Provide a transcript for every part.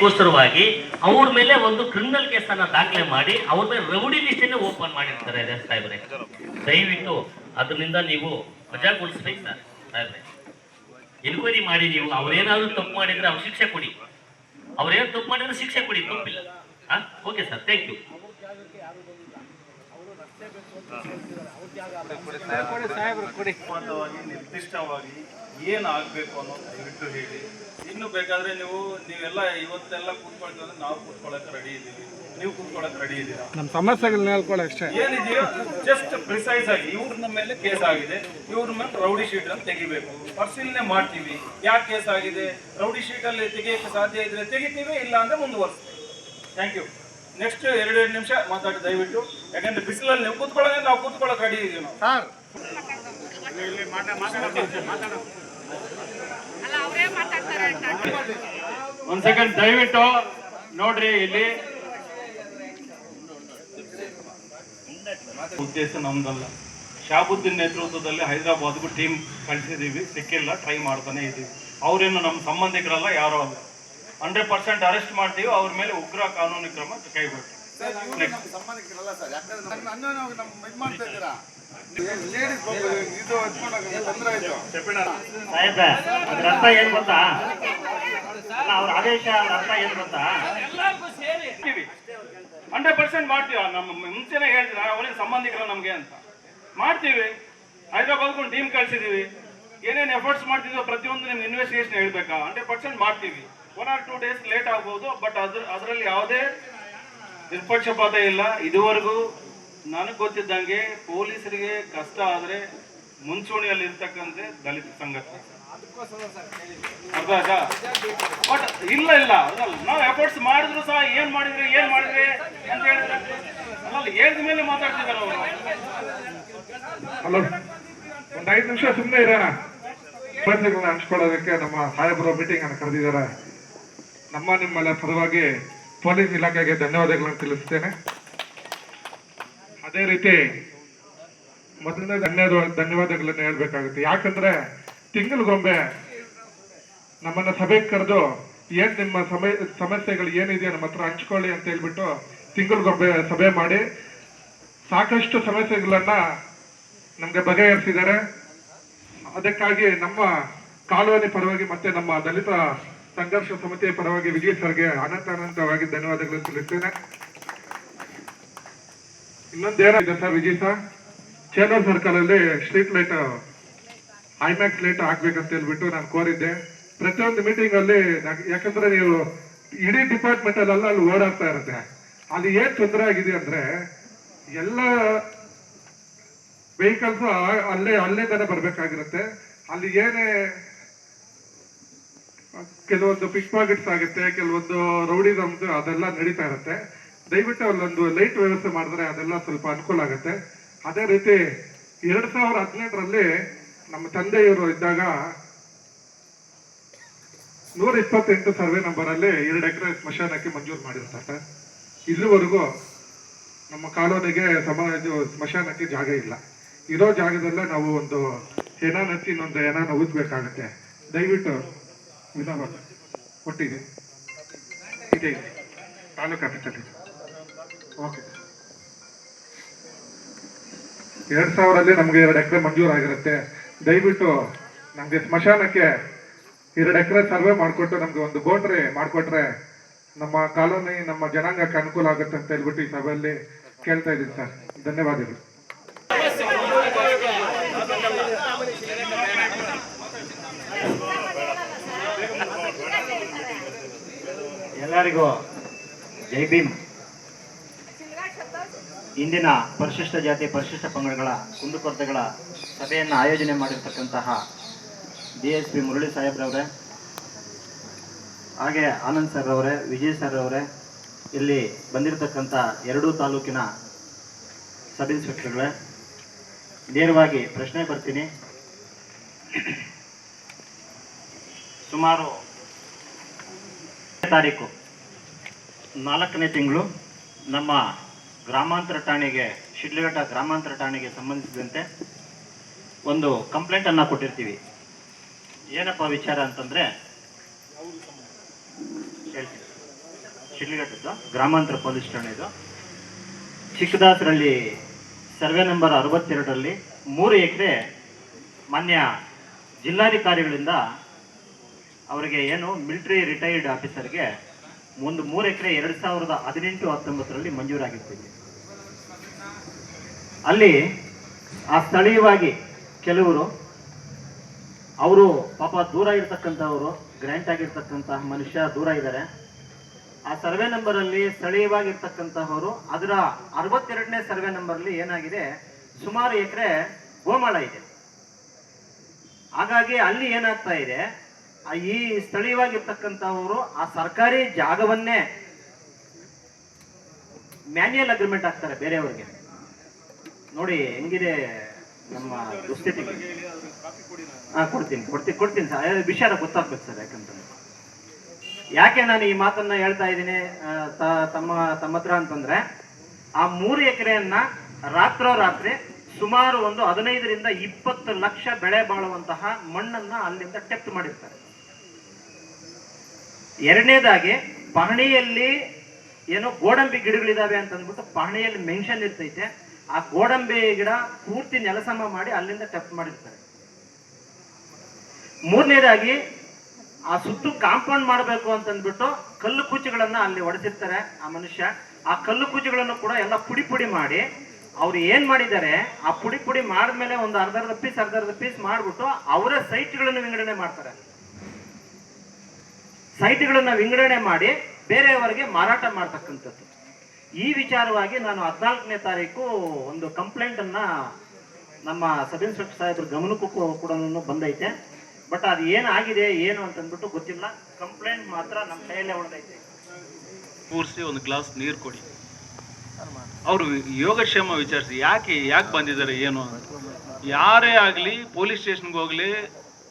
ಕಾರಣಕ್ಕೋಸ್ಕರವಾಗಿ ಅವ್ರ ಮೇಲೆ ಒಂದು ಕ್ರಿಮಿನಲ್ ಕೇಸನ್ನ ದಾಖಲೆ ಮಾಡಿ ಅವ್ರ ಮೇಲೆ ರೌಡಿ ಲಿಸ್ಟನ್ನೇ ಓಪನ್ ಮಾಡಿರ್ತಾರೆ ಸಾಹೇಬ್ರೆ. ದಯವಿಟ್ಟು ಅದರಿಂದ ನೀವು ವಜಾಗೊಳಿಸ್ಬೇಕು ಸರ್ ಸಾಹೇಬ್ರೆ. ಎನ್ಕ್ವೈರಿ ಮಾಡಿ ನೀವು ಅವ್ರೇನಾದ್ರು ತಪ್ಪು ಮಾಡಿದ್ರೆ ಅವ್ರು ಶಿಕ್ಷೆ ಕೊಡಿ. ಅವ್ರೇನು ತಪ್ಪು ಮಾಡಿದ್ರೆ ಶಿಕ್ಷೆ ಕೊಡಿ, ತಪ್ಪಿಲ್ಲ. Okay sir, thank you. ನಿರ್ದಿಷ್ಟವಾಗಿ ಏನಾಗಬೇಕು ಅನ್ನೋದು ದಯವಿಟ್ಟು ಹೇಳಿ. ಇನ್ನು ಬೇಕಾದ್ರೆ ನೀವೆಲ್ಲ ಇವತ್ತೆಲ್ಲ ಕೂತ್ಕೊಳ್ತೀವಿ ಅಂದ್ರೆ ನಾವು ಕೂತ್ಕೊಳ್ಳೋಕೆ ರೆಡಿ ಇದ್ದೀವಿ, ನೀವು ಕೂತ್ಕೊಳ್ಳೋಕೆ ರೆಡಿ ಇದ್ದೀರಾ? ನಮ್ಮ ಸಮಸ್ಯೆಗಳನ್ನ ಹೇಳ್ಕೊಳ್ಳೋ ಅಷ್ಟೇ ಏನಿದೆಯೋ ಜಸ್ಟ್ ಪ್ರಿಸೈಸ್ ಆಗಿ ಇವ್ರ ಮೇಲೆ ಕೇಸ್ ಆಗಿದೆ, ಇವ್ರ ಮೇಲೆ ರೌಡಿ ಶೀಟ್ ಅಂತ ತೆಗಿಬೇಕು, ಪರಿಶೀಲನೆ ಮಾಡ್ತೀವಿ. ಯಾಕೆ ಕೇಸ್ ಆಗಿದೆ, ರೌಡಿ ಶೀಟ್ ಅಲ್ಲಿ ತೆಗಿಯಕ್ಕೆ ಸಾಧ್ಯ ಇದ್ರೆ ತೆಗಿತೀವಿ, ಇಲ್ಲ ಅಂದ್ರೆ ಮುಂದುವರಿಸ್ತೀವಿ. Thank you. ನೆಕ್ಸ್ಟ್ 2 ನಿಮಿಷ ಮಾತಾಡಿ ದಯವಿಟ್ಟು. ಯಾಕಂದ್ರೆ ಬಿಸಿಲಲ್ಲಿ ನೀವು ಕೂತ್ಕೊಳ್ಳೋದ್ರೆ ನಾವು ಕೂತ್ಕೊಳ್ಳೋಕೆ ರೆಡಿ ಇದೀವಿ ನಾವು. ಸರ್ ಒಂದ್ ಸೆಕೆಂಡ್ ದಯವಿಟ್ಟು ನೋಡ್ರಿ. ಇಲ್ಲಿ ಉದ್ದೇಶ ನಮ್ದಲ್ಲ. ಶಾಬುದ್ದೀನ್ ನೇತೃತ್ವದಲ್ಲಿ ಹೈದರಾಬಾದ್ಗೂ ಟೀಮ್ ಕಳಿಸಿದೀವಿ, ಸಿಕ್ಕಿಲ್ಲ, ಟ್ರೈ ಮಾಡ್ತಾನೆ ಇದ್ದೀವಿ. ಅವ್ರೇನು ನಮ್ಮ ಸಂಬಂಧಿಕರಲ್ಲ, ಯಾರೋ ಅಲ್ಲ. 100% ಅರೆಸ್ಟ್ ಮಾಡ್ತೀವಿ. ಅವ್ರ ಮೇಲೆ ಉಗ್ರ ಕಾನೂನು ಕ್ರಮ ಕೈಗೊಳ್ತೀವಿ. ಸಾಹೇಬ್ರೆ, ಅದ್ರ ಅರ್ಥ ಏನ್ ಗೊತ್ತಾ? ಅವ್ರ ಆದೇಶ ಅರ್ಥ ಏನ್ ಗೊತ್ತಾ? 100% ಮಾಡ್ತೀವಿ. ನಮ್ಮ ಮುಂಚೆನೆ ಹೇಳ್ತೀವಿ, ಅವ್ರಿಗೆ ಸಂಬಂಧಿಕರ ನಮ್ಗೆ ಅಂತ ಮಾಡ್ತೀವಿ. ಹೈದರಾಬಾದ್ಗೊಂದು ಟೀಮ್ ಕಳ್ಸಿದೀವಿ. ಏನೇನು ಎಫರ್ಟ್ಸ್ ಮಾಡ್ತಿದ್ವೋ ಪ್ರತಿಯೊಂದು ನಿಮ್ಗೆ ಇನ್ವೆಸ್ಟಿಗೇಷನ್ ಹೇಳ್ಬೇಕಾ? 100% ಮಾಡ್ತೀವಿ. 1 or 2 days ಲೇಟ್ ಆಗ್ಬೋದು, ಬಟ್ ಅದರಲ್ಲಿ ಯಾವುದೇ ನಿಷ್ಪಕ್ಷಪಾತ ಇಲ್ಲ. ಇದುವರೆಗೂ ನನಗೆ ಗೊತ್ತಿದ್ದಂಗೆ ಪೊಲೀಸರಿಗೆ ಕಷ್ಟ ಆದರೆ ಮುಂಚೂಣಿಯಲ್ಲಿ ಇರ್ತಕ್ಕಂಥ ದಲಿತ ಸಂಘಟನೆ ಅರ್ಥ ಆಯ್ತಾ? ಬಟ್ ಇಲ್ಲ ಅದಲ್ಲ, ನಾವು ಎಫರ್ಟ್ಸ್ ಮಾಡಿದ್ರು ಸಹ ಏನ್ ಮಾಡಿದ್ರಿ ಅಂತ ಹೇಳಿದ್ರೆ ಅಲ್ಲ, ಹೇಳಿದ ಮೇಲೆ ಮಾತಾಡ್ತಿದ್ದಾರೆ ಅವರು. ಅಲ್ಲ, ಒಂದು 5 ನಿಮಿಷ ಸುಮ್ಮನೆ ಇರೋಣ. ಸಮಸ್ಯೆಗಳನ್ನ ಹಂಚ್ಕೊಳ್ಳೋದಕ್ಕೆ ನಮ್ಮ ಸಾಹೇಬರು ಮೀಟಿಂಗ್ ಅನ್ನು ಕರೆದಿದ್ದಾರೆ. ನಿಮ್ಮೆಲ್ಲ ಪರವಾಗಿ ಪೊಲೀಸ್ ಇಲಾಖೆಗೆ ಧನ್ಯವಾದಗಳನ್ನು ತಿಳಿಸ್ತೇನೆ. ಅದೇ ರೀತಿ ಮೊದಲನೇ ಧನ್ಯವಾದಗಳನ್ನು ಹೇಳ್ಬೇಕಾಗುತ್ತೆ. ಯಾಕಂದ್ರೆ ತಿಂಗಳಿಗೊಮ್ಮೆ ನಮ್ಮನ್ನ ಸಭೆಗೆ ಕರೆದು ಏನ್ ನಿಮ್ಮ ಸಮಸ್ಯೆಗಳು ಏನಿದೆ ನಮ್ಮ ಹತ್ರ ಹಂಚ್ಕೊಳ್ಳಿ ಅಂತ ಹೇಳ್ಬಿಟ್ಟು ತಿಂಗಳಿಗೊಮ್ಮೆ ಸಭೆ ಮಾಡಿ ಸಾಕಷ್ಟು ಸಮಸ್ಯೆಗಳನ್ನ ನಮ್ಗೆ ಬಗೆಹರಿಸಿದ್ದಾರೆ. ಅದಕ್ಕಾಗಿ ನಮ್ಮ ಕಾಲೋನಿ ಪರವಾಗಿ ಮತ್ತೆ ನಮ್ಮ ದಲಿತ ಸಂಘರ್ಷ ಸಮಿತಿಯ ಪರವಾಗಿ ವಿಜಯ್ ಸರ್ಗೆ ಅನಂತವಾಗಿ ಧನ್ಯವಾದಗಳನ್ನು ತಿಳಿಸ್ತೇನೆ. ಇನ್ನೊಂದೇನಿದೆ ಸರ್, ವಿಜಯ್ ಸರ್, ಚೇನೂರ್ ಸರ್ಕಲ್ ಅಲ್ಲಿ ಸ್ಟ್ರೀಟ್ ಲೈಟ್ ಐಮ್ಯಾಕ್ಸ್ ಲೈಟ್ ಹಾಕ್ಬೇಕಂತ ಹೇಳ್ಬಿಟ್ಟು ನಾನು ಕೋರಿದ್ದೆ. ಪ್ರತಿಯೊಂದು ಮೀಟಿಂಗ್ ಅಲ್ಲಿ, ಯಾಕಂದ್ರೆ ನೀವು ಇಡೀ ಡಿಪಾರ್ಟ್ಮೆಂಟ್ ಅಲ್ಲೆಲ್ಲ ಅಲ್ಲಿ ಓಡಾಡ್ತಾ ಇರುತ್ತೆ. ಅಲ್ಲಿ ಏನ್ ತೊಂದರೆ ಆಗಿದೆ ಅಂದ್ರೆ ಎಲ್ಲ ವೆಹಿಕಲ್ಸ್ ಅಲ್ಲೇ ಬರ್ಬೇಕಾಗಿರುತ್ತೆ. ಅಲ್ಲಿ ಏನೇ ಕೆಲವೊಂದು ಪಿಕ್ ಪಾಕೆಟ್ಸ್ ಆಗುತ್ತೆ, ಕೆಲವೊಂದು ರೌಡಿಸಮ್ ಅದೆಲ್ಲ ನಡೀತಾ ಇರುತ್ತೆ. ದಯವಿಟ್ಟು ಅಲ್ಲೊಂದು ಲೈಟ್ ವ್ಯವಸ್ಥೆ ಮಾಡಿದ್ರೆ ಅದೆಲ್ಲ ಸ್ವಲ್ಪ ಅನುಕೂಲ ಆಗುತ್ತೆ. ಅದೇ ರೀತಿ 2018ರಲ್ಲಿ ನಮ್ಮ ತಂದೆಯವರು ಇದ್ದಾಗ 128 ಸರ್ವೆ ನಂಬರ್ ಅಲ್ಲಿ 2 ಎಕರೆ ಸ್ಮಶಾನಕ್ಕೆ ಮಂಜೂರು ಮಾಡಿರ್ತಾರೆ. ಇಲ್ಲಿವರೆಗೂ ನಮ್ಮ ಕಾಲೋನಿಗೆ ಸ್ಮಶಾನಕ್ಕೆ ಜಾಗ ಇಲ್ಲ. ಇರೋ ಜಾಗದಲ್ಲೇ ನಾವು ಒಂದು ಹೆಣ ನಚ್ಚಿ ಇನ್ನೊಂದು ಹೆಣ ಊದ್ಬೇಕಾಗತ್ತೆ. ದಯವಿಟ್ಟು ಕೊಟ್ಟಿದೆ ಇದೆ ತಾಲೂಕು ಆಫೀಸಲ್ಲಿ. ಓಕೆ, 2000ರಲ್ಲಿ ನಮ್ಗೆ 2 ಎಕರೆ ಮಂಜೂರಾಗಿರುತ್ತೆ. ದಯವಿಟ್ಟು ನಮ್ಗೆ ಸ್ಮಶಾನಕ್ಕೆ 2 ಎಕರೆ ಸರ್ವೆ ಮಾಡಿಕೊಟ್ಟು ನಮ್ಗೆ ಒಂದು ಬೋಟ್ರಿ ಮಾಡಿಕೊಟ್ರೆ ನಮ್ಮ ಕಾಲೋನಿ ನಮ್ಮ ಜನಾಂಗಕ್ಕೆ ಅನುಕೂಲ ಆಗುತ್ತೆ ಅಂತ ಹೇಳ್ಬಿಟ್ಟು ಈ ಸಭೆಯಲ್ಲಿ ಕೇಳ್ತಾ ಇದ್ದೀನಿ ಸರ್. ಧನ್ಯವಾದಗಳು. ಎಲ್ಲರಿಗೂ ಜೈ ಭೀಮ್. ಇಂದಿನ ಪರಿಶಿಷ್ಟ ಜಾತಿ ಪರಿಶಿಷ್ಟ ಪಂಗಡಗಳ ಕುಂದುಕೊರತೆಗಳ ಸಭೆಯನ್ನು ಆಯೋಜನೆ ಮಾಡಿರ್ತಕ್ಕಂತಹ DSP ಮುರಳಿ ಸಾಹೇಬ್ರವರೇ, ಹಾಗೆ ಆನಂದ್ ಸರ್ ಅವರೇ, ವಿಜಯ್ ಸರ್ ಅವರೇ, ಇಲ್ಲಿ ಬಂದಿರತಕ್ಕಂಥ 2 ತಾಲೂಕಿನ ಸಬ್ ಇನ್ಸ್ಪೆಕ್ಟರ್ಗಳೇ, ನೇರವಾಗಿ ಪ್ರಶ್ನೆ ಬರ್ತೀನಿ. ಸುಮಾರು ತಾರೀಕು 4ನೇ ತಿಂಗಳು ನಮ್ಮ ಗ್ರಾಮಾಂತರ ಠಾಣೆಗೆ, ಶಿಡ್ಲಘಟ್ಟ ಗ್ರಾಮಾಂತರ ಠಾಣೆಗೆ ಸಂಬಂಧಿಸಿದಂತೆ ಒಂದು ಕಂಪ್ಲೇಂಟನ್ನು ಕೊಟ್ಟಿರ್ತೀವಿ. ಏನಪ್ಪ ವಿಚಾರ ಅಂತಂದರೆ ಹೇಳ್ತೀನಿ. ಶಿಡ್ಲಘಟ್ಟದ್ದು ಗ್ರಾಮಾಂತರ ಪೊಲೀಸ್ ಠಾಣೆದು ಚಿಕ್ಕದಾಸರಳ್ಳಿ ಸರ್ವೆ ನಂಬರ್ 62ರಲ್ಲಿ 3 ಎಕರೆ ಮಾನ್ಯ ಜಿಲ್ಲಾಧಿಕಾರಿಗಳಿಂದ ಅವರಿಗೆ ಏನು ಮಿಲಿಟರಿ ರಿಟೈರ್ಡ್ ಆಫೀಸರ್ಗೆ ಒಂದು 3 ಎಕರೆ 2018-19ರಲ್ಲಿ ಮಂಜೂರಾಗಿರ್ತಿದೆ. ಅಲ್ಲಿ ಆ ಸ್ಥಳೀಯವಾಗಿ ಕೆಲವರು ಅವರು ಪಾಪ ದೂರ ಇರ್ತಕ್ಕಂಥವರು, ಗ್ರ್ಯಾಂಟ್ ಆಗಿರ್ತಕ್ಕಂತಹ ಮನುಷ್ಯ ದೂರ ಇದ್ದಾರೆ. ಆ ಸರ್ವೆ ನಂಬರಲ್ಲಿ ಸ್ಥಳೀಯವಾಗಿರ್ತಕ್ಕಂತಹವರು ಅದರ 62ನೇ ಸರ್ವೆ ನಂಬರ್ಲಿ ಏನಾಗಿದೆ, ಸುಮಾರು ಎಕರೆ ಗೋಮಾಳ ಇದೆ. ಹಾಗಾಗಿ ಅಲ್ಲಿ ಏನಾಗ್ತಾ ಇದೆ, ಈ ಸ್ಥಳೀಯವಾಗಿರ್ತಕ್ಕಂಥವರು ಆ ಸರ್ಕಾರಿ ಜಾಗವನ್ನೇ ಮ್ಯಾನ್ಯಲ್ ಅಗ್ರಿಮೆಂಟ್ ಆಗ್ತಾರೆ ಬೇರೆಯವ್ರಿಗೆ. ನೋಡಿ ಹೆಂಗಿದೆ ನಮ್ಮ ದುಸ್ಥಿತಿ. ಕೊಡ್ತೀನಿ ಸರ್, ವಿಷಯ ಗೊತ್ತಾಗ್ಬೇಕು ಸರ್. ಯಾಕೆ ನಾನು ಈ ಮಾತನ್ನ ಹೇಳ್ತಾ ಇದ್ದೀನಿ ತಮ್ಮ ಹತ್ರ ಅಂತಂದ್ರೆ, ಆ 3 ಎಕರೆಯನ್ನ ರಾತ್ರೋರಾತ್ರಿ ಸುಮಾರು ಒಂದು 15ರಿಂದ 20 ಲಕ್ಷ ಬೆಳೆ ಬಾಳುವಂತಹ ಮಣ್ಣನ್ನ ಅಲ್ಲಿಂದ ಟೆಪ್ಟ್ ಮಾಡಿರ್ತಾರೆ. ಎರಡನೇದಾಗಿ ಪಹಣಿಯಲ್ಲಿ ಏನೋ ಗೋಡಂಬಿ ಗಿಡಗಳಿದಾವೆ ಅಂತ ಅಂದ್ಬಿಟ್ಟು ಪಹಣಿಯಲ್ಲಿ ಮೆನ್ಷನ್ ಇರ್ತೈತೆ. ಆ ಗೋಡಂಬಿ ಗಿಡ ಪೂರ್ತಿ ನೆಲಸಮ ಮಾಡಿ ಅಲ್ಲಿಂದ ಟೆಪ್ಟ್ ಮಾಡಿರ್ತಾರೆ. ಮೂರನೇದಾಗಿ ಆ ಸುತ್ತು ಕಾಂಪೌಂಡ್ ಮಾಡಬೇಕು ಅಂತಂದ್ಬಿಟ್ಟು ಕಲ್ಲು ಕುಚ್ಚುಗಳನ್ನ ಅಲ್ಲಿ ಹೊಡೆದಿರ್ತಾರೆ ಆ ಮನುಷ್ಯ. ಆ ಕಲ್ಲು ಕುಚ್ಚುಗಳನ್ನು ಕೂಡ ಎಲ್ಲ ಪುಡಿ ಮಾಡಿ ಅವ್ರು ಏನ್ ಮಾಡಿದ್ದಾರೆ, ಆ ಪುಡಿ ಮಾಡಿದ್ಮೇಲೆ ಒಂದು ಅರ್ಧ ಪೀಸ್ ಮಾಡ್ಬಿಟ್ಟು ಅವರ ಸೈಟ್ಗಳನ್ನು ವಿಂಗಡಣೆ ಮಾಡ್ತಾರೆ. ಸೈಟ್ಗಳನ್ನ ವಿಂಗಡಣೆ ಮಾಡಿ ಬೇರೆಯವರಿಗೆ ಮಾರಾಟ ಮಾಡ್ತಕ್ಕಂಥದ್ದು. ಈ ವಿಚಾರವಾಗಿ ನಾನು 14ನೇ ತಾರೀಕು ಒಂದು ಕಂಪ್ಲೇಂಟ್ ಅನ್ನ ನಮ್ಮ ಸಬ್ ಇನ್ಸ್ಪೆಕ್ಟರ್ ಸಾಹೇಬ್ರ ಗಮನಕ್ಕೂ ಕೂಡ ಬಂದೈತೆ. ಬಟ್ ಅದು ಏನಾಗಿದೆ ಏನು ಅಂತಂದ್ಬಿಟ್ಟು ಗೊತ್ತಿಲ್ಲ. ಕಂಪ್ಲೇಂಟ್ ಮಾತ್ರ ನಮ್ಮ ಕೈಯಲ್ಲೇ ಉಳಿದೈತೆ. ಕೂರಿಸಿ ಒಂದು ಗ್ಲಾಸ್ ನೀರು ಕೊಡಿ. ಅವರು ಯೋಗಕ್ಷೇಮ ವಿಚಾರಿಸಿ ಯಾಕೆ ಬಂದಿದ್ದಾರೆ ಏನು ಅಂತ. ಯಾರೇ ಆಗಲಿ ಪೊಲೀಸ್ ಸ್ಟೇಷನ್ಗೆ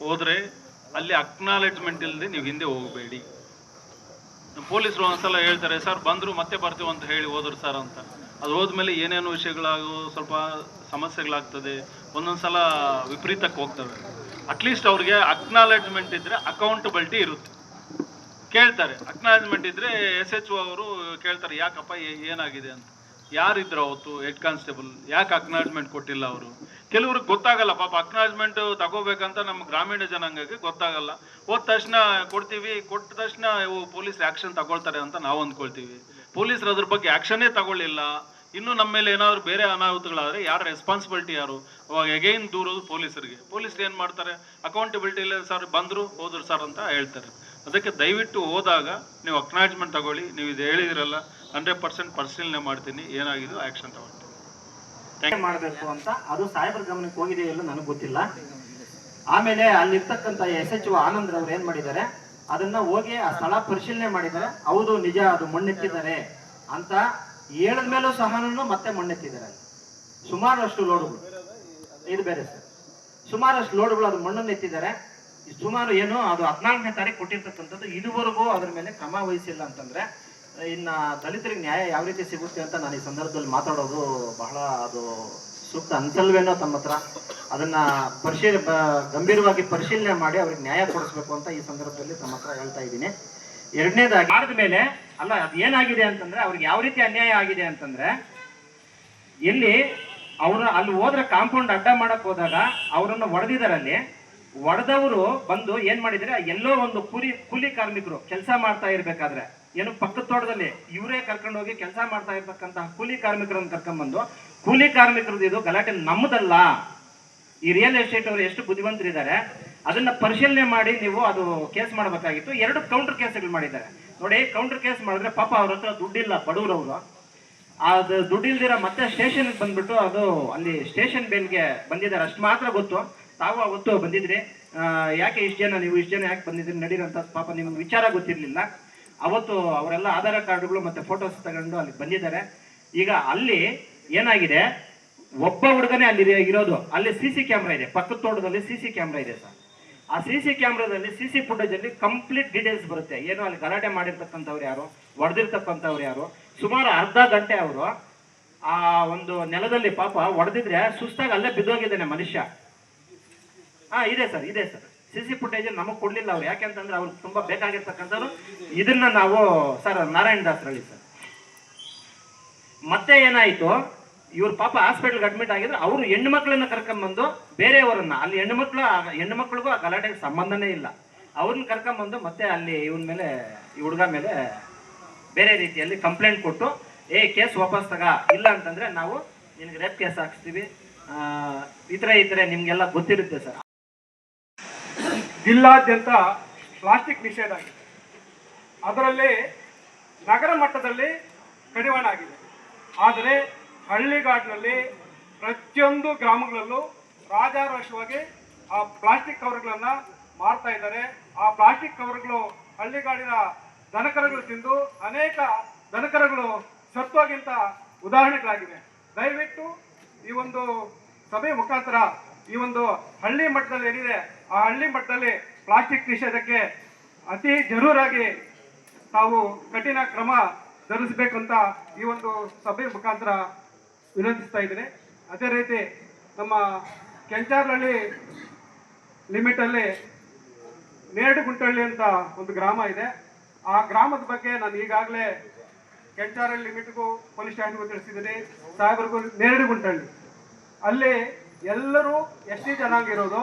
ಹೋದ್ರೆ ಅಲ್ಲಿ ಅಕ್ನಾಲೆಜ್ಮೆಂಟ್ ಇಲ್ಲದೆ ನೀವು ಹಿಂದೆ ಹೋಗಬೇಡಿ. ಪೊಲೀಸರು ಒಂದ್ಸಲ ಹೇಳ್ತಾರೆ, ಸರ್ ಬಂದರು ಮತ್ತೆ ಬರ್ತೀವಿ ಅಂತ ಹೇಳಿ ಹೋದ್ರು ಸರ್ ಅಂತ. ಅದು ಹೋದ್ಮೇಲೆ ಏನೇನು ವಿಷಯಗಳಾಗೋ ಸ್ವಲ್ಪ ಸಮಸ್ಯೆಗಳಾಗ್ತದೆ, ಒಂದೊಂದ್ಸಲ ವಿಪರೀತಕ್ಕೆ ಹೋಗ್ತವೆ. ಅಟ್ಲೀಸ್ಟ್ ಅವ್ರಿಗೆ ಅಕ್ನಾಲೆಜ್ಮೆಂಟ್ ಇದ್ರೆ ಅಕೌಂಟಬಿಲಿಟಿ ಇರುತ್ತೆ. ಕೇಳ್ತಾರೆ, ಅಕ್ನಾಲೆಜ್ಮೆಂಟ್ ಇದ್ರೆ SHO ಅವರು ಕೇಳ್ತಾರೆ, ಯಾಕಪ್ಪ ಏನಾಗಿದೆ ಅಂತ. ಯಾರಿದ್ರು ಅವತ್ತು ಹೆಡ್ ಕಾನ್ಸ್ಟೇಬಲ್, ಯಾಕೆ ಅಕ್ನಾಲೆಜ್ಮೆಂಟ್ ಕೊಟ್ಟಿಲ್ಲ ಅವರು? ಕೆಲವ್ರಿಗೆ ಗೊತ್ತಾಗಲ್ಲ ಪಾಪ. ಅಕ್ನಾಲೆಜ್ಮೆಂಟ್ ತಗೋಬೇಕಂತ ನಮ್ಮ ಗ್ರಾಮೀಣ ಜನಾಂಗಕ್ಕೆ ಗೊತ್ತಾಗಲ್ಲ. ಹೋದ ತಕ್ಷಣ ಕೊಟ್ಟ ತಕ್ಷಣ ಪೊಲೀಸ್ ಆ್ಯಕ್ಷನ್ ತಗೊಳ್ತಾರೆ ಅಂತ ನಾವು ಅಂದ್ಕೊಳ್ತೀವಿ. ಪೊಲೀಸರು ಅದ್ರ ಬಗ್ಗೆ ಆ್ಯಕ್ಷನ್ನೇ ತಗೊಳ್ಳಿಲ್ಲ. ಇನ್ನು ನಮ್ಮ ಮೇಲೆ ಏನಾದ್ರು ಬೇರೆ ಅನಾಹುತಗಳಾದರೆ ಯಾರು ರೆಸ್ಪಾನ್ಸಿಬಿಲಿಟಿ ಯಾರು? ಅವಾಗ ಎಗೈನ್ ದೂರೋದು ಪೊಲೀಸರಿಗೆ. ಪೊಲೀಸರು ಏನು ಮಾಡ್ತಾರೆ, ಅಕೌಂಟಬಿಲಿಟಿ ಇಲ್ಲ ಸರ್, ಬಂದರು ಹೋದ್ರು ಸರ್ ಅಂತ ಹೇಳ್ತಾರೆ. ಅದಕ್ಕೆ ದಯವಿಟ್ಟು ಹೋದಾಗ ನೀವು ಅಕ್ನಾಲೆಜ್ಮೆಂಟ್ ತಗೊಳ್ಳಿ. ನೀವು ಇದು ಹೇಳಿದಿರಲ್ಲ, 100% ಪರಿಶೀಲನೆ ಮಾಡ್ತೀನಿ, ಏನಾಗಿದ್ದು ಆ್ಯಕ್ಷನ್ ತಗೊಳ್ತೀನಿ ಮಾಡಬೇಕು ಅಂತ. ಅದು ಸಾಹೇಬ್ರ ಗಮನಕ್ಕೆ ಹೋಗಿದೆಯೋ ಇಲ್ಲ ನನಗೆ ಗೊತ್ತಿಲ್ಲ. ಆಮೇಲೆ ಅಲ್ಲಿರ್ತಕ್ಕಂಥ SHO ಆನಂದ್ ಅವ್ರು ಏನ್ ಮಾಡಿದ್ದಾರೆ, ಅದನ್ನ ಹೋಗಿ ಆ ಸ್ಥಳ ಪರಿಶೀಲನೆ ಮಾಡಿದ್ದಾರೆ. ಹೌದು ನಿಜ, ಅದು ಮಣ್ಣೆತ್ತಿದ್ದಾರೆ ಅಂತ ಹೇಳಿದ್ಮೇಲೂ ಸಹ ಮತ್ತೆ ಮಣ್ಣೆತ್ತಿದ್ದಾರೆ. ಸುಮಾರಷ್ಟು ಲೋಡ್ಗಳು, ಇದು ಬೇರೆ ಸರ್, ಸುಮಾರಷ್ಟು ಲೋಡ್ಗಳು ಅದು ಮಣ್ಣನ್ನು ಎತ್ತಿದ್ದಾರೆ. ಸುಮಾರು ಏನು ಅದು 14ನೇ ತಾರೀಕು ಕೊಟ್ಟಿರ್ತಕ್ಕಂಥದ್ದು, ಇದುವರೆಗೂ ಅದ್ರ ಮೇಲೆ ಕ್ರಮ ವಹಿಸಿಲ್ಲ ಅಂತಂದ್ರೆ ಇನ್ನ ದಲಿತರಿಗೆ ನ್ಯಾಯ ಯಾವ ರೀತಿ ಸಿಗುತ್ತೆ ಅಂತ ನಾನು ಈ ಸಂದರ್ಭದಲ್ಲಿ ಮಾತಾಡೋದು ಬಹಳ ಅದು ಸೂಕ್ತ ಅನ್ಸಲ್ವೇನೋ. ತಮ್ಮ ಹತ್ರ ಅದನ್ನ ಗಂಭೀರವಾಗಿ ಪರಿಶೀಲನೆ ಮಾಡಿ ಅವ್ರಿಗೆ ನ್ಯಾಯ ಕೊಡಿಸ್ಬೇಕು ಅಂತ ಈ ಸಂದರ್ಭದಲ್ಲಿ ತಮ್ಮ ಹತ್ರ ಹೇಳ್ತಾ ಇದ್ದೀನಿ. ಎರಡನೇದಾಗಿ ಮಾಡಿದ ಮೇಲೆ ಅಲ್ಲ, ಅದು ಏನಾಗಿದೆ ಅಂತಂದ್ರೆ ಅವ್ರಿಗೆ ಯಾವ ರೀತಿ ಅನ್ಯಾಯ ಆಗಿದೆ ಅಂತಂದ್ರೆ, ಎಲ್ಲಿ ಅಲ್ಲಿ ಹೋದ್ರೆ ಕಾಂಪೌಂಡ್ ಅಡ್ಡ ಮಾಡಕ್ ಹೋದಾಗ ಅವರನ್ನು ಹೊಡೆದಿದ್ದಾರೆ. ಅಲ್ಲಿ ಹೊಡೆದವರು ಬಂದು ಏನ್ ಮಾಡಿದ್ರೆ, ಎಲ್ಲೋ ಒಂದು ಕೂಲಿ ಕಾರ್ಮಿಕರು ಕೆಲಸ ಮಾಡ್ತಾ ಇರ್ಬೇಕಾದ್ರೆ, ಏನು ಪಕ್ಕದ ತೋಟದಲ್ಲಿ ಇವರೇ ಕರ್ಕೊಂಡು ಹೋಗಿ ಕೆಲಸ ಮಾಡ್ತಾ ಇರ್ತಕ್ಕಂತಹ ಕೂಲಿ ಕಾರ್ಮಿಕರನ್ನು ಕರ್ಕೊಂಡ್ಬಂದು, ಕೂಲಿ ಕಾರ್ಮಿಕರದ್ದು ಇದು ಗಲಾಟೆ ನಮ್ಮದಲ್ಲ, ಈ ರಿಯಲ್ ಎಸ್ಟೇಟ್ ಅವರು ಎಷ್ಟು ಬುದ್ಧಿವಂತರಿದ್ದಾರೆ, ಅದನ್ನ ಪರಿಶೀಲನೆ ಮಾಡಿ ನೀವು ಅದು ಕೇಸ್ ಮಾಡಬೇಕಾಗಿತ್ತು. 2 ಕೌಂಟರ್ ಕೇಸ್ಗಳು ಮಾಡಿದ್ದಾರೆ ನೋಡಿ. ಕೌಂಟರ್ ಕೇಸ್ ಮಾಡಿದ್ರೆ ಪಾಪ ಅವ್ರ ಹತ್ರ ದುಡ್ಡಿಲ್ಲ, ಬಡವರವರು. ಅದು ದುಡ್ಡಿಲ್ದಿರ ಮತ್ತೆ ಸ್ಟೇಷನ್ಗೆ ಬಂದ್ಬಿಟ್ಟು ಅದು ಅಲ್ಲಿ ಸ್ಟೇಷನ್ ಬೇಲ್ಗೆ ಬಂದಿದ್ದಾರೆ, ಅಷ್ಟು ಮಾತ್ರ ಗೊತ್ತು. ತಾವು ಅವತ್ತು ಬಂದಿದ್ರಿ, ಯಾಕೆ ನೀವು ಇಷ್ಟು ಜನ ಯಾಕೆ ಬಂದಿದ್ರಿ ನಡೀರಂತ ಪಾಪ ನಿಮ್ಗೆ ವಿಚಾರ ಗೊತ್ತಿರಲಿಲ್ಲ. ಅವತ್ತು ಅವರೆಲ್ಲ ಆಧಾರ್ ಕಾರ್ಡ್ಗಳು ಮತ್ತೆ ಫೋಟೋಸ್ ತಗೊಂಡು ಅಲ್ಲಿ ಬಂದಿದ್ದಾರೆ. ಈಗ ಅಲ್ಲಿ ಏನಾಗಿದೆ, ಒಬ್ಬ ಹುಡುಗನೇ ಅಲ್ಲಿ ಇರೋದು. ಅಲ್ಲಿ CC ಕ್ಯಾಮ್ರಾ ಇದೆ, ಪಕ್ಕದ ತೋಟದಲ್ಲಿ CC ಕ್ಯಾಮ್ರಾ ಇದೆ ಸರ್. ಆ CC ಕ್ಯಾಮ್ರಾದಲ್ಲಿ CC ಫುಟೇಜ್ ಅಲ್ಲಿ ಕಂಪ್ಲೀಟ್ ಡೀಟೇಲ್ಸ್ ಬರುತ್ತೆ. ಏನು ಅಲ್ಲಿ ಗಲಾಟೆ ಮಾಡಿರ್ತಕ್ಕಂಥವ್ರು ಯಾರು, ಹೊಡೆದಿರ್ತಕ್ಕಂಥವ್ರು ಯಾರು. ಸುಮಾರು ಅರ್ಧ ಗಂಟೆ ಅವರು ಆ ಒಂದು ನೆಲದಲ್ಲಿ ಪಾಪ ಹೊಡೆದಿದ್ರೆ ಸುಸ್ತಾಗಿ ಅಲ್ಲೇ ಬಿದ್ದೋಗಿದ್ದಾನೆ ಮನುಷ್ಯ. ಇದೆ ಸರ್ CC ಫುಟೇಜ್ ನಮಗೆ ಕೊಡ್ಲಿಲ್ಲ ಅವ್ರು, ಯಾಕೆಂತಂದ್ರೆ ಅವ್ರಿಗೆ ತುಂಬಾ ಬೇಕಾಗಿರ್ತಕ್ಕಂಥವ್ರು. ಇದನ್ನ ನಾವು ಸರ್ ನಾರಾಯಣ ದಾಸರಳ್ಳಿ ಸರ್. ಮತ್ತೆ ಏನಾಯ್ತು, ಇವ್ರ ಪಾಪ ಹಾಸ್ಪಿಟಲ್ಗೆ ಅಡ್ಮಿಟ್ ಆಗಿದ್ರೆ ಅವರು ಹೆಣ್ಣು ಮಕ್ಕಳನ್ನ ಕರ್ಕೊಂಡ್ಬಂದು ಬೇರೆಯವರನ್ನ, ಅಲ್ಲಿ ಹೆಣ್ಣು ಮಕ್ಕಳಿಗೂ ಆ ಗಲಾಟೆಗೆ ಸಂಬಂಧನೇ ಇಲ್ಲ, ಅವ್ರನ್ನ ಕರ್ಕೊಂಡ್ಬಂದು ಮತ್ತೆ ಅಲ್ಲಿ ಇವನ್ ಮೇಲೆ, ಈ ಹುಡುಗ ಮೇಲೆ ಬೇರೆ ರೀತಿಯಲ್ಲಿ ಕಂಪ್ಲೇಂಟ್ ಕೊಟ್ಟು ಕೇಸ್ ವಾಪಸ್ ತಗ, ಇಲ್ಲ ಅಂತಂದ್ರೆ ನಾವು ನಿನಗೆ ರೇಪ್ ಕೇಸ್ ಹಾಕ್ಸ್ತೀವಿ, ಈ ಥರ ನಿಮ್ಗೆಲ್ಲ ಗೊತ್ತಿರುತ್ತೆ ಸರ್. ಜಿಲ್ಲಾದ್ಯಂತ ಪ್ಲಾಸ್ಟಿಕ್ ನಿಷೇಧ ಆಗಿದೆ. ಅದರಲ್ಲಿ ನಗರ ಮಟ್ಟದಲ್ಲಿ ಕಡಿವಾಣ ಆಗಿದೆ. ಆದರೆ ಹಳ್ಳಿಗಾಡಿನಲ್ಲಿ ಪ್ರತಿಯೊಂದು ಗ್ರಾಮಗಳಲ್ಲೂ ರಾಜಾರೋಷವಾಗಿ ಆ ಪ್ಲಾಸ್ಟಿಕ್ ಕವರ್ಗಳನ್ನು ಮಾರ್ತಾ ಇದ್ದಾರೆ. ಆ ಪ್ಲಾಸ್ಟಿಕ್ ಕವರ್ಗಳು ಹಳ್ಳಿಗಾಡಿನ ದನಕರುಗಳು ತಿಂದು ಅನೇಕ ದನಕರುಗಳು ಸತ್ತೋಗಿಂತ ಉದಾಹರಣೆಗಳಾಗಿವೆ. ದಯವಿಟ್ಟು ಈ ಒಂದು ಸಭೆ ಮುಖಾಂತರ ಈ ಒಂದು ಹಳ್ಳಿ ಮಟ್ಟದಲ್ಲಿ ಏನಿದೆ ಆ ಹಳ್ಳಿ ಮಟ್ಟದಲ್ಲಿ ಪ್ಲಾಸ್ಟಿಕ್ ನಿಷೇಧಕ್ಕೆ ಅತಿ ಜರೂರಾಗಿ ತಾವು ಕಠಿಣ ಕ್ರಮ ಜರುಗಿಸಬೇಕು ಅಂತ ಈ ಒಂದು ಸಭೆ ಮುಖಾಂತರ ವಿನಂತಿಸ್ತಾ ಇದ್ದೀನಿ. ಅದೇ ರೀತಿ ನಮ್ಮ ಕೆಂಚಾರಹಳ್ಳಿ ಲಿಮಿಟಲ್ಲಿ ನೇರಡುಗುಂಟಹಳ್ಳಿ ಅಂತ ಒಂದು ಗ್ರಾಮ ಇದೆ. ಆ ಗ್ರಾಮದ ಬಗ್ಗೆ ನಾನು ಈಗಾಗಲೇ ಕೆಂಚಾರಹಳ್ಳಿ ಲಿಮಿಟ್ಗೂ ಪೊಲೀಸ್ ಸ್ಟೇಷನ್ಗೂ ತಿಳಿಸಿದ್ದೀನಿ, ಸಾಹೇಬರಿಗೂ. ನೇರಡುಗುಂಟಹಳ್ಳಿ ಅಲ್ಲಿ ಎಲ್ಲರೂ ST ಜನಾಂಗ ಇರೋದು.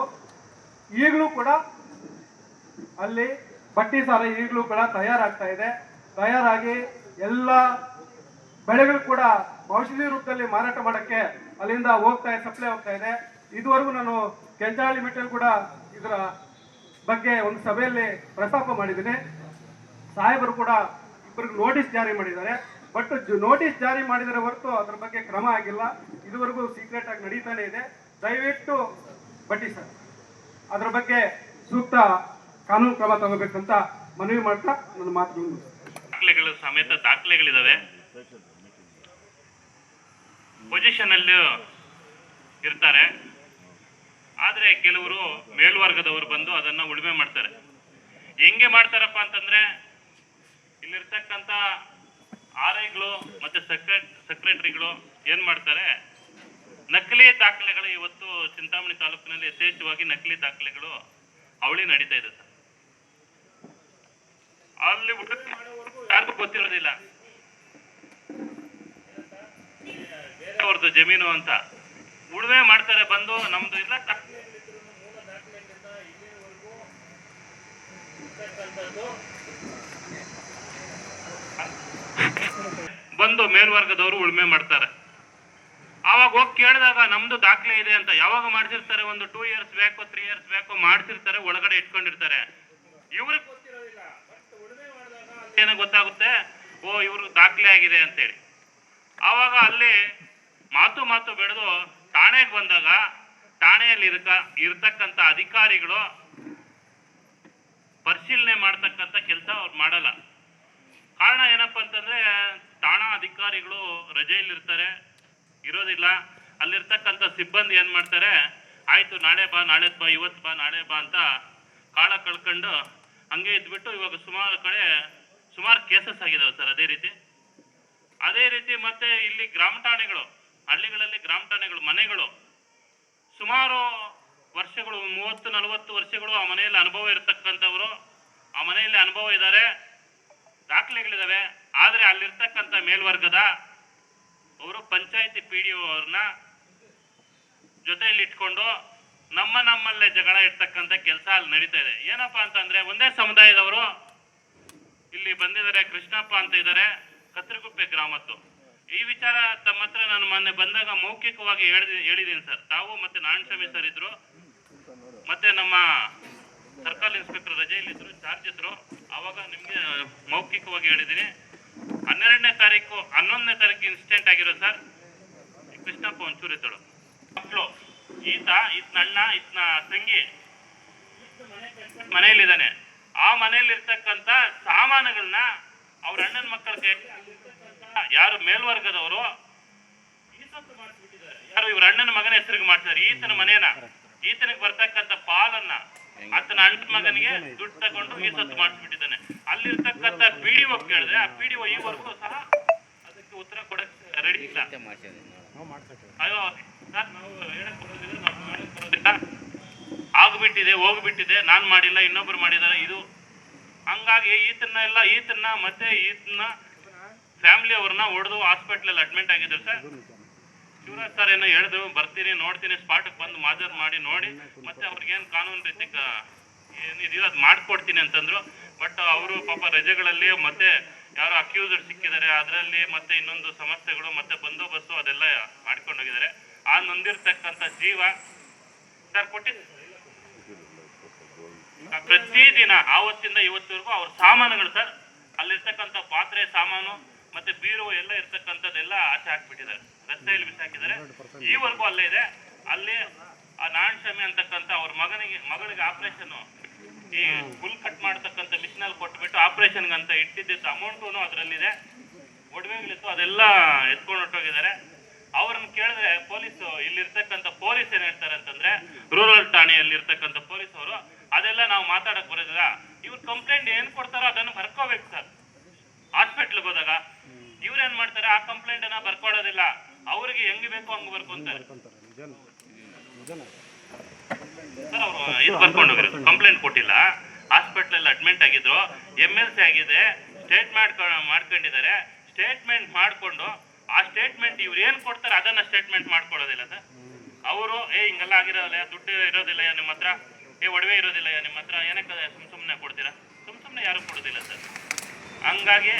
ಈಗಲೂ ಕೂಡ ಅಲ್ಲಿ ಬಟ್ಟಿ ಸಾರ ಈಗಲೂ ಕೂಡ ತಯಾರಾಗ್ತಾ ಇದೆ. ತಯಾರಾಗಿ ಎಲ್ಲ ಬೆಳೆಗಳು ಕೂಡ ಔಷಧಿ ರೂಪದಲ್ಲಿ ಮಾರಾಟ ಮಾಡೋಕ್ಕೆ ಅಲ್ಲಿಂದ ಸಪ್ಲೈ ಹೋಗ್ತಾ ಇದೆ. ಇದುವರೆಗೂ ನಾನು ಕೆಂಚಾರಹಳ್ಳಿ ಲಿಮಿಟಲ್ಲಿ ಕೂಡ ಇದರ ಬಗ್ಗೆ ಒಂದು ಸಭೆಯಲ್ಲಿ ಪ್ರಸ್ತಾಪ ಮಾಡಿದ್ದೀನಿ. ಸಾಹೇಬರು ಕೂಡ ಇಬ್ಬರಿಗೆ ನೋಟಿಸ್ ಜಾರಿ ಮಾಡಿದ್ದಾರೆ. ಬಟ್ ನೋಟಿಸ್ ಜಾರಿ ಮಾಡಿದರೆ ಹೊರತು ಅದ್ರ ಬಗ್ಗೆ ಕ್ರಮ ಆಗಿಲ್ಲ. ಇದುವರೆಗೂ ಸೀಕ್ರೆಟ್ ಆಗಿ ನಡೀತಾನೆ ಇದೆ. ದಯವಿಟ್ಟು ಬಟ್ಟಿ ಸರ್ ಅದ್ರ ಬಗ್ಗೆ ಸೂಕ್ತ ಕಾನೂನು ಕ್ರಮ ತಗೋಬೇಕಂತ ಮನವಿ ಮಾಡ್ತಾ ನನ್ನ ಮಾತುಗಳು. ದಾಖಲೆಗಳು ಸಮೇತ ದಾಖಲೆಗಳಿದಾವೆ. ಪೊಸಿಷನ್ ಅಲ್ಲಿ ಇರ್ತಾರೆ. ಆದ್ರೆ ಕೆಲವರು ಮೇಲ್ವರ್ಗದವರು ಬಂದು ಅದನ್ನ ಉಳುಮೆ ಮಾಡ್ತಾರೆ. ಹೆಂಗೆ ಮಾಡ್ತಾರಪ್ಪ ಅಂತಂದ್ರೆ, ಇಲ್ಲಿರ್ತಕ್ಕಂಥ RIಗಳು ಮತ್ತೆ ಸೆಕ್ರೆಟರಿಗಳು ಏನ್ ಮಾಡ್ತಾರೆ, ನಕಲಿ ದಾಖಲೆಗಳು ಇವತ್ತು ಚಿಂತಾಮಣಿ ತಾಲೂಕಿನಲ್ಲಿ ಯಥೇಚ್ಛವಾಗಿ ನಕಲಿ ದಾಖಲೆಗಳು ಅವಳಿ ನಡೀತಾ ಇದೆ ಸರ್. ಅಲ್ಲಿ ಯಾರಿಗೂ ಗೊತ್ತಿರೋದಿಲ್ಲ ಅವ್ರದ್ದು ಜಮೀನು ಅಂತ ಉಳುಮೆ ಮಾಡ್ತಾರೆ. ಬಂದು ನಮ್ದು ಇಲ್ಲ ಬಂದು ಮೇಲ್ವರ್ಗದವರು ಉಳುಮೆ ಮಾಡ್ತಾರೆ. ಆವಾಗ ಹೋಗಿ ಕೇಳಿದಾಗ ನಮ್ದು ದಾಖಲೆ ಇದೆ ಅಂತ. ಯಾವಾಗ ಮಾಡ್ಸಿರ್ತಾರೆ, ಒಂದು 2 years ಬ್ಯಾಕು 3 years ಬ್ಯಾಕು ಮಾಡ್ಸಿರ್ತಾರೆ, ಒಳಗಡೆ ಇಟ್ಕೊಂಡಿರ್ತಾರೆ. ಇವ್ರಿಗೆ ಗೊತ್ತಿರೋದಿಲ್ಲ. ಉಳುಮೆ ಮಾಡಿದಾಗ ಏನೋ ಗೊತ್ತಾಗುತ್ತೆ, ಓ ಇವ್ರಿಗೆ ದಾಖಲೆ ಆಗಿದೆ ಅಂತೇಳಿ. ಆವಾಗ ಅಲ್ಲಿ ಮಾತು ಬೆಳೆದು ಠಾಣೆಗೆ ಬಂದಾಗ ಠಾಣೆಯಲ್ಲಿ ಇರ್ತಕ್ಕಂಥ ಅಧಿಕಾರಿಗಳು ಪರಿಶೀಲನೆ ಮಾಡ್ತಕ್ಕಂಥ ಕೆಲಸ ಅವ್ರು ಮಾಡಲ್ಲ. ಕಾರಣ ಏನಪ್ಪ ಅಂತಂದ್ರೆ, ಠಾಣಾ ಅಧಿಕಾರಿಗಳು ರಜೆಯಲ್ಲಿರ್ತಾರೆ, ಇರೋದಿಲ್ಲ. ಅಲ್ಲಿರ್ತಕ್ಕಂಥ ಸಿಬ್ಬಂದಿ ಏನ್ ಮಾಡ್ತಾರೆ, ಆಯ್ತು ನಾಳೆ ಬಾ, ನಾಳೆದ್ ಬಾ, ಇವತ್ತು ಬಾ, ನಾಳೆ ಬಾ ಅಂತ ಕಾಳ ಕಳ್ಕೊಂಡು ಹಂಗೆ ಇದ್ಬಿಟ್ಟು ಇವಾಗ ಸುಮಾರು ಕೇಸಸ್ ಆಗಿದಾವೆ ಸರ್. ಅದೇ ರೀತಿ ಮತ್ತೆ ಇಲ್ಲಿ ಗ್ರಾಮ ಠಾಣೆಗಳು, ಹಳ್ಳಿಗಳಲ್ಲಿ ಗ್ರಾಮ ಠಾಣೆಗಳು, ಮನೆಗಳು ಸುಮಾರು ವರ್ಷಗಳು 30-40 ವರ್ಷಗಳು ಆ ಮನೆಯಲ್ಲಿ ಅನುಭವ ಇರತಕ್ಕಂಥವ್ರು, ಆ ಮನೆಯಲ್ಲಿ ಅನುಭವ ಇದ್ದಾರೆ, ದಾಖಲೆಗಳಿದಾವೆ. ಆದ್ರೆ ಅಲ್ಲಿರ್ತಕ್ಕಂಥ ಮೇಲ್ವರ್ಗದ ಅವರು ಪಂಚಾಯತಿ PDO ಅವ್ರನ್ನ ಜೊತೆಯಲ್ಲಿ ಇಟ್ಕೊಂಡು ನಮ್ಮಲ್ಲೇ ಜಗಳ ಇರ್ತಕ್ಕಂಥ ಕೆಲಸ ಅಲ್ಲಿ ನಡೀತಾ ಇದೆ. ಏನಪ್ಪಾ ಅಂತಂದ್ರೆ, ಒಂದೇ ಸಮುದಾಯದವರು ಇಲ್ಲಿ ಬಂದಿದ್ದಾರೆ. ಕೃಷ್ಣಪ್ಪ ಅಂತ ಇದ್ದಾರೆ, ಕತ್ರಿಗುಪ್ಪೆ ಗ್ರಾಮದ್ದು. ಈ ವಿಚಾರ ತಮ್ಮ ಹತ್ರ ನಾನು ಮೊನ್ನೆ ಬಂದಾಗ ಮೌಖಿಕವಾಗಿ ಹೇಳಿದ್ದೀನಿ ಸರ್. ತಾವು ಮತ್ತೆ ನಾರಾಯಣಸ್ವಾಮಿ ಸರ್ ಇದ್ರು, ಮತ್ತೆ ನಮ್ಮ ಸರ್ಕಲ್ ಇನ್ಸ್ಪೆಕ್ಟರ್ ರಜೆಯಲ್ಲಿದ್ರು, ಚಾರ್ಜ್ ಇದ್ರು. ಆವಾಗ ನಿಮ್ಗೆ ಮೌಖಿಕವಾಗಿ ಹೇಳಿದ್ದೀನಿ. 11ನೇ ತಾರೀಕು ಇನ್ಸಿಡೆಂಟ್ ಆಗಿರೋ ಸರ್. ಕೃಷ್ಣಪ್ಪ ಒಂಚೂರು ಇದ್ದಳು ಮಕ್ಕಳು, ಈತನ ಅಣ್ಣ, ಈತನ ತಂಗಿ ಮನೆಯಲ್ಲಿದ್ದಾನೆ. ಆ ಮನೆಯಲ್ಲಿರ್ತಕ್ಕಂಥ ಸಾಮಾನುಗಳನ್ನ ಅವ್ರ ಅಣ್ಣನ ಮಕ್ಕಳಿಗೆ ಯಾರು ಮೇಲ್ವರ್ಗದವರು ಈಸತ್ತು ಮಾಡಿಸ್ಬಿಟ್ಟಿದ್ದಾರೆ. ಯಾರು ಇವ್ರ ಅಣ್ಣನ ಮಗನ ಹೆಸರಿಗೆ ಮಾಡ್ತಾರೆ. ಈತನ ಮನೇನ, ಈತನಿಗೆ ಬರ್ತಕ್ಕಂಥ ಪಾಲನ್ನ ಆತನ ಅಣ್ಣನ ಮಗನಿಗೆ ದುಡ್ಡು ತಗೊಂಡು ಈಸತ್ತು ಮಾಡಿಸ್ಬಿಟ್ಟಿದ್ದಾನೆ. ಅಲ್ಲಿರ್ತಕ್ಕಂಥ PDO ಕೇಳಿದ್ರೆ ಆ PDO ಈವರೆಗೂ ಸಹ ಅದಕ್ಕೆ ಉತ್ತರ ಕೊಡಕ್ಕೆ ರೆಡಿ ಇಲ್ಲ. ಅಯ್ಯೋ ಸರ್, ನಾವು ಹೇಳಕ್ ಬರೋದಿಲ್ಲ, ನಾವು ಮಾಡಕ್ ಬರೋದಿಲ್ಲ. ಆಗ್ಬಿಟ್ಟಿದೆ ಹೋಗ್ಬಿಟ್ಟಿದೆ, ನಾನು ಮಾಡಿಲ್ಲ ಇನ್ನೊಬ್ರು ಮಾಡಿದ್ದಾರೆ ಇದು. ಹಂಗಾಗಿ ಈತನ್ನ ಮತ್ತೆ ಈತನ ಫ್ಯಾಮಿಲಿ ಅವ್ರನ್ನ ಹೊಡೆದು ಹಾಸ್ಪಿಟ್ಲಲ್ಲಿ ಅಡ್ಮಿಟ್ ಆಗಿದ್ರು ಸರ್. ಶಿವರಾಜ್ ಸರ್ ಏನೋ ಹೇಳಿದ್ರು, ಬರ್ತೀನಿ ನೋಡ್ತೀನಿ, ಸ್ಪಾಟ್ಗೆ ಬಂದು ಮಾಜರ್ ಮಾಡಿ ನೋಡಿ ಮತ್ತೆ ಅವ್ರಿಗೇನು ಕಾನೂನು ರೀತಿ ಏನಿದೆಯೋ ಅದು ಮಾಡ್ಕೊಡ್ತೀನಿ ಅಂತಂದ್ರು. ಬಟ್ ಅವರು ಪಾಪ ರಜೆಗಳಲ್ಲಿ ಮತ್ತೆ ಯಾರೋ ಅಕ್ಯೂಸ್ಡ್ ಸಿಕ್ಕಿದ್ದಾರೆ, ಅದರಲ್ಲಿ ಮತ್ತೆ ಇನ್ನೊಂದು ಸಮಸ್ಯೆಗಳು ಮತ್ತೆ ಬಂದೋಬಸ್ತು ಅದೆಲ್ಲ ಮಾಡ್ಕೊಂಡು ಹೋಗಿದ್ದಾರೆ. ಆ ನೊಂದಿರ್ತಕ್ಕಂಥ ಜೀವ ಸರ್ ಪ್ರತಿದಿನ ಆವತ್ತಿಂದ ಇವತ್ತಿವರೆಗೂ ಅವ್ರ ಸಾಮಾನುಗಳು ಸರ್, ಅಲ್ಲಿರ್ತಕ್ಕಂಥ ಪಾತ್ರೆ ಸಾಮಾನು ಮತ್ತೆ ಬೀರು ಎಲ್ಲ ಇರ್ತಕ್ಕಂಥದ್ದೆಲ್ಲ ಆಚೆ ಹಾಕ್ಬಿಟ್ಟಿದ್ದಾರೆ, ರಸ್ತೆಯಲ್ಲಿ ಬಿಸಾಕಿದ್ದಾರೆ. ಈವರೆಗೂ ಅಲ್ಲೇ ಇದೆ. ಅಲ್ಲಿ ಆ ನಾಣಸ್ವಾಮಿ ಅಂತಕ್ಕಂಥ ಅವ್ರ ಮಗಳಿಗೆ ಆಪರೇಷನ್ ಈ ಫುಲ್ ಕಟ್ ಮಾಡ್ತಕ್ಕಂಥ ಮಿಷಿನಲ್ಲಿ ಕೊಟ್ಬಿಟ್ಟು ಆಪರೇಷನ್ಗೆ ಅಂತ ಇಟ್ಟಿದ್ದ ಅಮೌಂಟು ಅದರಲ್ಲಿದೆ, ಒಡವೆಗಳಿತ್ತು, ಅದೆಲ್ಲ ಎತ್ಕೊಂಡು ಹೊಟ್ಟೋಗಿದ್ದಾರೆ. ಅವ್ರನ್ನ ಕೇಳಿದ್ರೆ ಪೊಲೀಸ್ ಇಲ್ಲಿರ್ತಕ್ಕಂಥ ಪೊಲೀಸ್ ಏನ್ ಹೇಳ್ತಾರೆ ಅಂತಂದ್ರೆ, ರೂರಲ್ ಠಾಣೆಯಲ್ಲಿ ಇರ್ತಕ್ಕಂಥ ಪೊಲೀಸ್ ಅವರು ಅದೆಲ್ಲ ನಾವು ಮಾತಾಡಕ್ ಬರೋದಿಲ್ಲ, ಇವ್ರ ಕಂಪ್ಲೇಂಟ್ ಏನ್ ಕೊಡ್ತಾರೋ ಅದನ್ನು ಬರ್ಕೋಬೇಕು ಸರ್. ಹಾಸ್ಪಿಟ್ಲ್ಗೆ ಹೋದಾಗ ಇವ್ರೇನ್ ಮಾಡ್ತಾರೆ, ಆ ಕಂಪ್ಲೇಂಟ್ ಅನ್ನ ಬರ್ಕೊಳ್ಳೋದಿಲ್ಲ, ಅವ್ರಿಗೆ ಹೆಂಗ್ ಬೇಕೋ ಹಂಗ್ ಬರ್ಕೊಂತಾರೆ ಸರ್. ಅವರು ಇದು ಬರ್ಕೊಂಡು ಹೋಗಿರೋದು, ಕಂಪ್ಲೇಂಟ್ ಕೊಟ್ಟಿಲ್ಲ, ಹಾಸ್ಪಿಟ್ಲಲ್ಲಿ ಅಡ್ಮಿಟ್ ಆಗಿದ್ರು, MLC ಆಗಿದೆ, ಸ್ಟೇಟ್ಮೆಂಟ್ ಮಾಡ್ಕೊಂಡಿದ್ದಾರೆ. ಸ್ಟೇಟ್ಮೆಂಟ್ ಮಾಡ್ಕೊಂಡು ಆ ಸ್ಟೇಟ್ಮೆಂಟ್ ಇವ್ರು ಏನ್ ಕೊಡ್ತಾರೆ ಅದನ್ನ ಸ್ಟೇಟ್ಮೆಂಟ್ ಮಾಡ್ಕೊಳ್ಳೋದಿಲ್ಲ ಸರ್. ಅವರು ಹಿಂಗೆಲ್ಲ ಆಗಿರೋದಿಲ್ಲ, ದುಡ್ಡು ಇರೋದಿಲ್ಲ ನಿಮ್ಮ ಹತ್ರ, ಒಡವೆ ಇರೋದಿಲ್ಲ ನಿಮ್ಮ ಹತ್ರ, ಏನಕ್ಕೆ ಸುಮ್ಮನೆ ಕೊಡ್ತೀರಾ? ಸುಮ್ಮನೆ ಯಾರು ಕೊಡೋದಿಲ್ಲ ಸರ್. ಹಂಗಾಗಿ